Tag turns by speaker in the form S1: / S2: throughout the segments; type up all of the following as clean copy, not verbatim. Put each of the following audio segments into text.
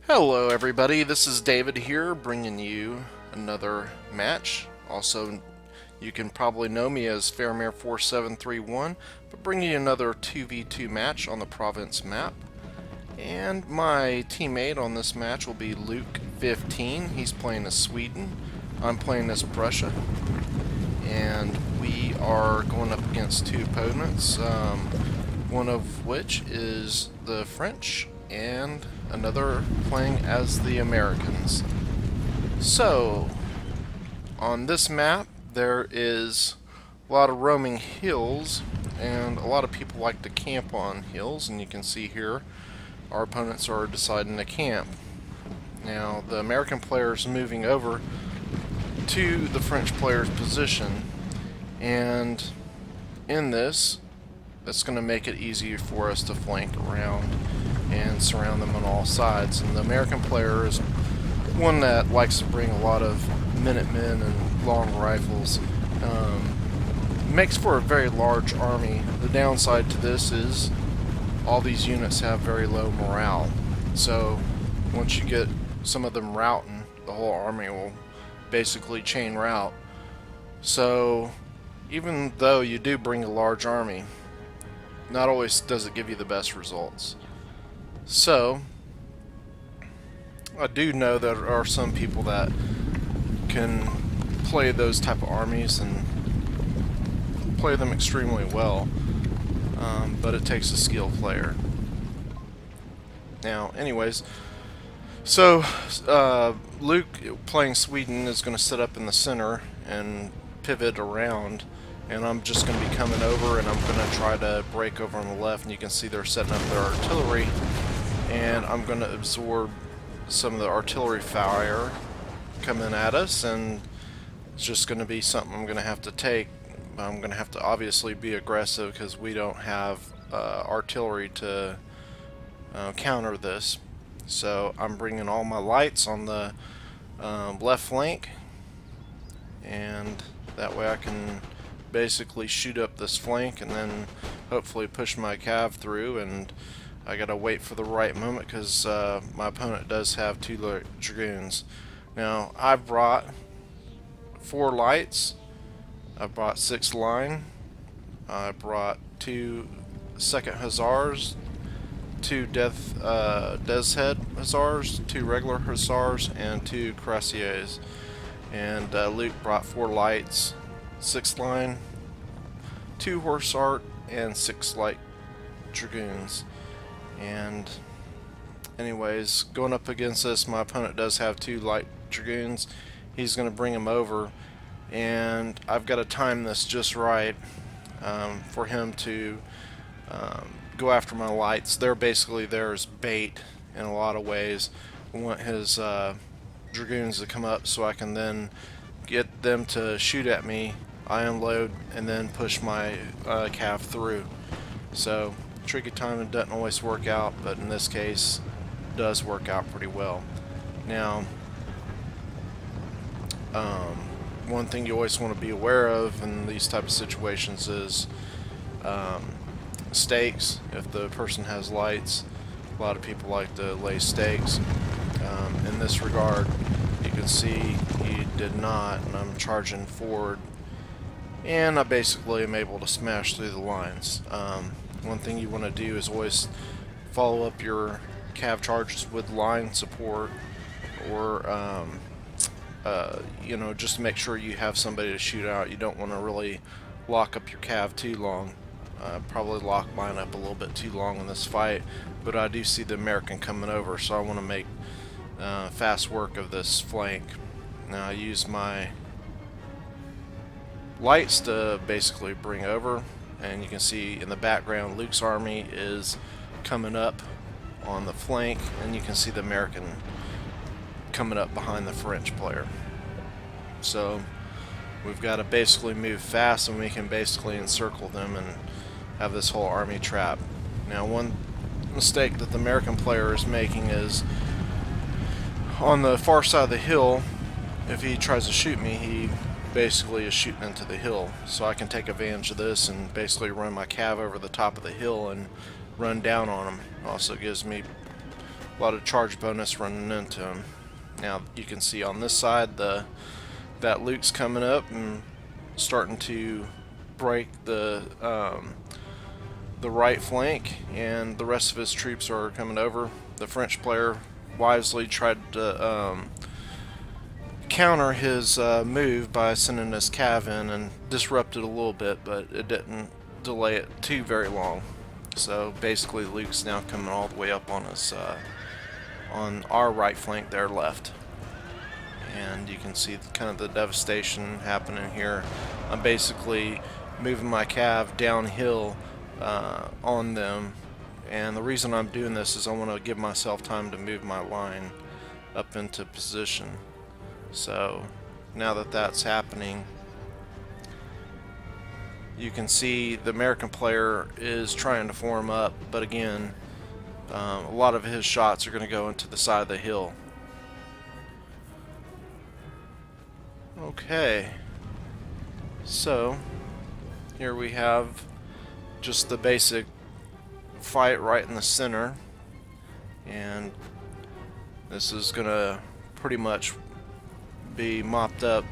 S1: Hello everybody, this is David here bringing you another match. Also, you can probably know me as Fairmere4731, but bringing you another 2v2 match on the province map. And my teammate on this match will be Luke15. He's playing as Sweden. I'm playing as Prussia. And we are going up against two opponents, one of which is the French and another playing as the Americans. So, on this map there is a lot of roaming hills, and a lot of people like to camp on hills, and you can see here our opponents are deciding to camp. Now, the American player is moving over to the French player's position, and in this, that's going to make it easier for us to flank around and surround them on all sides. And the American player is one that likes to bring a lot of Minutemen and long rifles. Makes for a very large army. The downside to this is all these units have very low morale. So once you get some of them routing, the whole army will basically chain rout. So even though you do bring a large army, not always does it give you the best results. So I do know there are some people that can play those type of armies and play them extremely well, but it takes a skilled player. Now, anyways, so Luke playing Sweden is going to sit up in the center and pivot around, and I'm just going to be coming over, and I'm going to try to break over on the left, and you can see they're setting up their artillery, and I'm going to absorb some of the artillery fire coming at us, and it's just going to be something I'm going to have to take. I'm going to have to obviously be aggressive because we don't have artillery to counter this. So I'm bringing all my lights on the left flank, and that way I can basically shoot up this flank and then hopefully push my cav through. And I gotta wait for the right moment because my opponent does have two dragoons. Now I've brought 4 lights, I brought 6 line, I brought 2 second hussars, 2 death's head hussars, 2 regular hussars, and 2 cuirassiers. And Luke brought 4 lights, 6 line, 2 horse art, and 6 light dragoons. And anyways, going up against this, my opponent does have 2 light dragoons. He's going to bring them over, and I've got to time this just right for him to go after my lights. They're basically there as bait in a lot of ways. I want his dragoons to come up so I can then get them to shoot at me, I unload, and then push my cav through. So tricky timing doesn't always work out, but in this case it does work out pretty well. Now, one thing you always want to be aware of in these type of situations is stakes. If the person has lights, a lot of people like to lay stakes. In this regard, you can see he did not, and I'm charging forward, and I basically am able to smash through the lines. One thing you want to do is always follow up your cav charges with line support, or you know, just to make sure you have somebody to shoot out. You don't want to really lock up your cav too long. Probably lock mine up a little bit too long in this fight, but I do see the American coming over, so I want to make fast work of this flank. Now I use my lights to basically bring over, and you can see in the background Luke's army is coming up on the flank, and you can see the American coming up behind the French player. So we've got to basically move fast, and we can basically encircle them and have this whole army trapped. Now, one mistake that the American player is making is on the far side of the hill. If he tries to shoot me, he basically is shooting into the hill, so I can take advantage of this and basically run my cav over the top of the hill and run down on him. Also gives me a lot of charge bonus running into him. Now you can see on this side that Luke's coming up and starting to break the right flank, and the rest of his troops are coming over. The French player wisely tried to counter his move by sending his cav in and disrupted a little bit, but it didn't delay it too very long. So basically Luke's now coming all the way up on us on our right flank, their left. And you can see kind of the devastation happening here. I'm basically moving my cav downhill on them, and the reason I'm doing this is I want to give myself time to move my line up into position. So now that that's happening, you can see the American player is trying to form up, but again, a lot of his shots are going to go into the side of the hill. Okay, so here we have just the basic fight right in the center, and this is going to pretty much be mopped up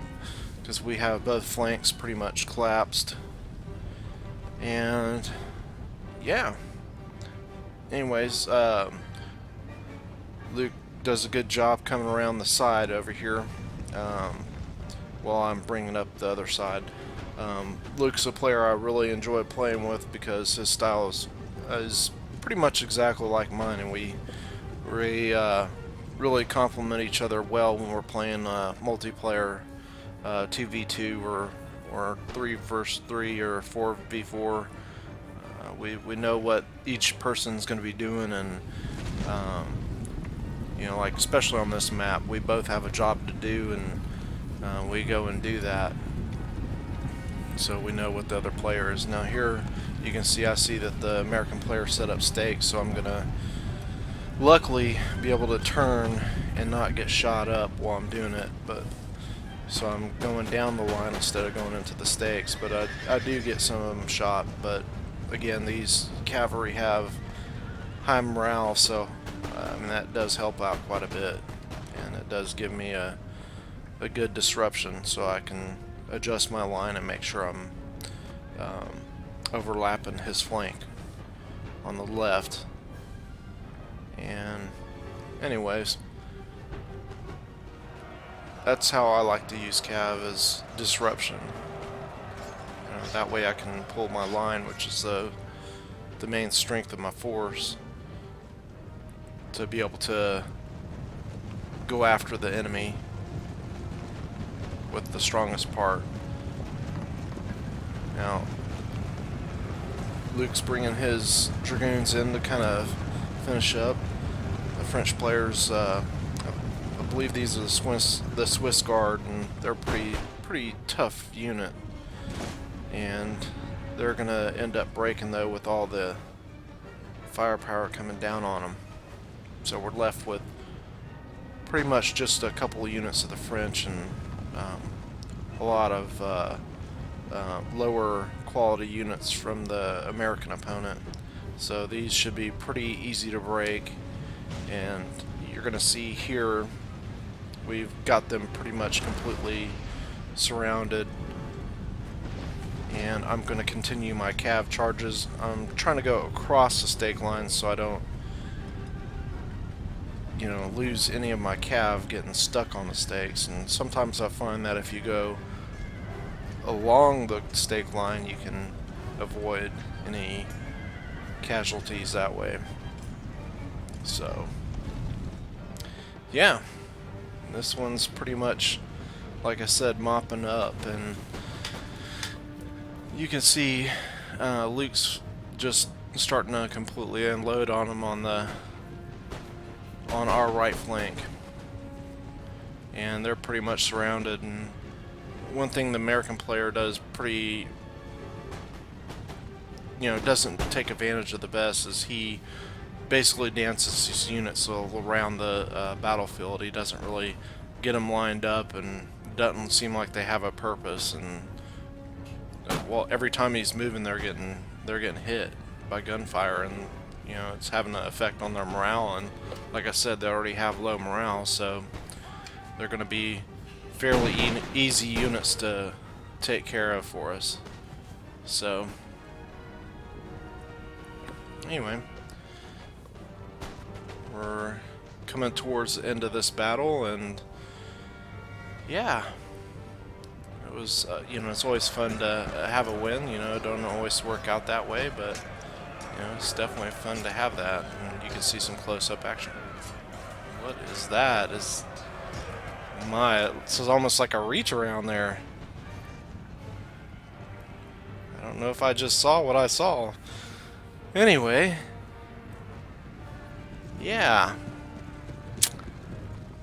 S1: because we have both flanks pretty much collapsed. And yeah, anyways, Luke does a good job coming around the side over here while I'm bringing up the other side. Luke's a player I really enjoy playing with because his style is pretty much exactly like mine, and we really complement each other well when we're playing multiplayer 2v2 or 3 versus 3 or 4v4. We know what each person's going to be doing, and you know, like especially on this map, we both have a job to do, and we go and do that. So we know what the other player is. Now here you can see, I see that the American player set up stakes, so I'm gonna luckily be able to turn and not get shot up while I'm doing it. But so I'm going down the line instead of going into the stakes, but I do get some of them shot. But again, these cavalry have high morale, so I mean, that does help out quite a bit, and it does give me a good disruption, so I can adjust my line and make sure I'm overlapping his flank on the left. And anyways, that's how I like to use cav, as disruption. You know, that way I can pull my line, which is the main strength of my force, to be able to go after the enemy with the strongest part. Now Luke's bringing his dragoons in to kind of finish up. The French players, I believe these are the Swiss Guard, and they're a pretty tough unit, and they're gonna end up breaking though with all the firepower coming down on them. So we're left with pretty much just a couple of units of the French and a lot of lower quality units from the American opponent. So these should be pretty easy to break, and you're going to see here we've got them pretty much completely surrounded, and I'm going to continue my cav charges. I'm trying to go across the stake line so I don't, you know, lose any of my cav getting stuck on the stakes. And sometimes I find that if you go along the stake line, you can avoid any casualties that way. So yeah, this one's pretty much, like I said, mopping up, and you can see Luke's just starting to completely unload on him on our right flank, and they're pretty much surrounded. And one thing the American player does pretty, you know, doesn't take advantage of the best is he basically dances his units around the battlefield. He doesn't really get them lined up, and doesn't seem like they have a purpose. And well, every time he's moving, they're getting hit by gunfire, and you know, it's having an effect on their morale, and like I said, they already have low morale, so they're going to be fairly easy units to take care of for us. So anyway, we're coming towards the end of this battle, and yeah, it was you know, it's always fun to have a win. You know, it don't always work out that way, but you know, it's definitely fun to have that. And you can see some close-up action. What is that? This is almost like a reach around there. I don't know if I just saw what I saw. Anyway, yeah.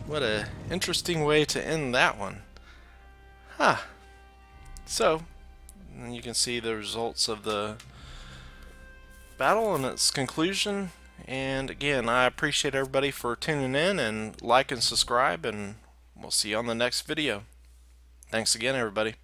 S1: What a interesting way to end that one. Huh. So, you can see the results of the battle and its conclusion. And again, I appreciate everybody for tuning in, and like and subscribe, and we'll see you on the next video. Thanks again, everybody.